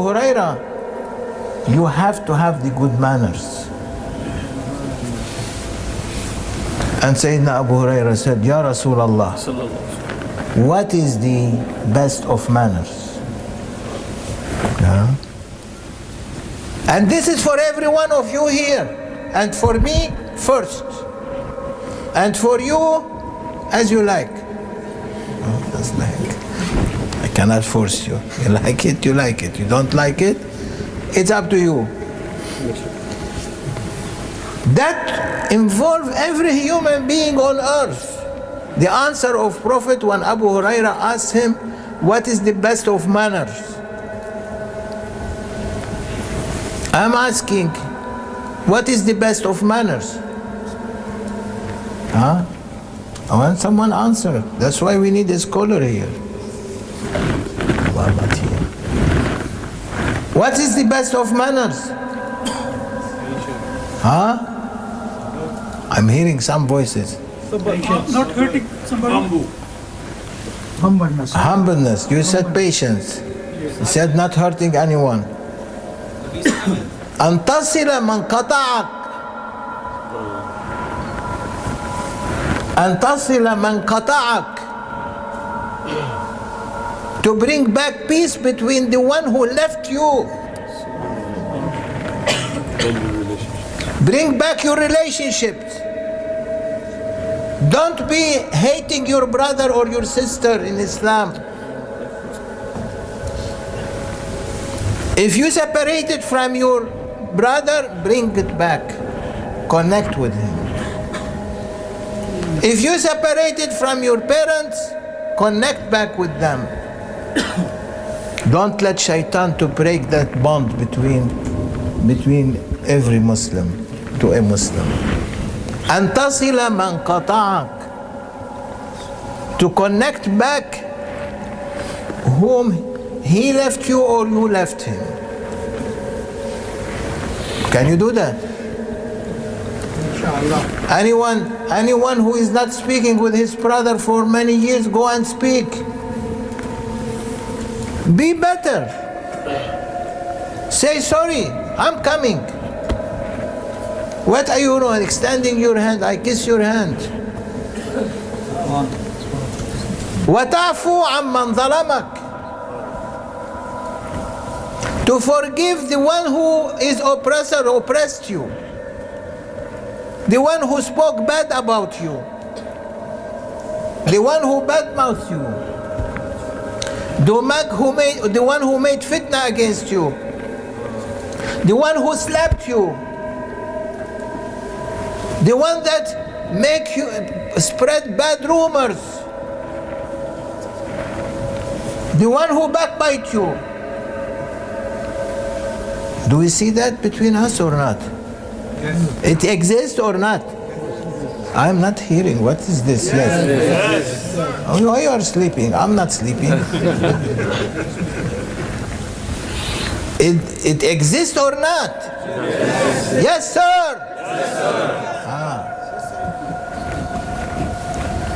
Huraira, you have to have the good manners. And Sayyidina Abu Huraira said, Ya Rasulullah, what is the best of manners? Yeah. And this is for every one of you here, and for me first, and for you as you like. Oh, that's like, I cannot force you. You like it, you like it. You don't like it, it's up to you. That involves every human being on earth. The answer of Prophet when Abu Huraira asked him, what is the best of manners? I'm asking, what is the best of manners? Huh? I want someone answer. That's why we need a scholar here. What is the best of manners? Huh? I'm hearing some voices. Not hurting somebody. Humbleness. Humbleness. You said patience. You said not hurting anyone. أن تصل من قطعك. أن تصل من قطعك. To bring back peace between the one who left you. Bring back your relationships. Don't be hating your brother or your sister in Islam. If you separated from your brother, bring it back. Connect with him. If you separated from your parents, connect back with them. Don't let shaitan to break that bond between every Muslim to a Muslim. أن تصل من قطعك. To connect back whom he left you or you left him. Can you do that? Anyone who is not speaking with his brother for many years, go and speak. Be better. Say sorry, I'm coming. What are you doing? Extending your hand, I kiss your hand. وَتَعْفُوا عَمَّنْ ظَلَمَكَ. To forgive the one who is oppressor, oppressed you. The one who spoke bad about you. The one who badmouthed you. The one who made fitna against you. The one who slapped you. The one that make you spread bad rumors. The one who backbite you. Do we see that between us or not? Yes. It exists or not? I'm not hearing. What is this? Yes. Yes. Oh, why you are sleeping? I'm not sleeping. It exists or not? Yes, yes sir. Yes, sir.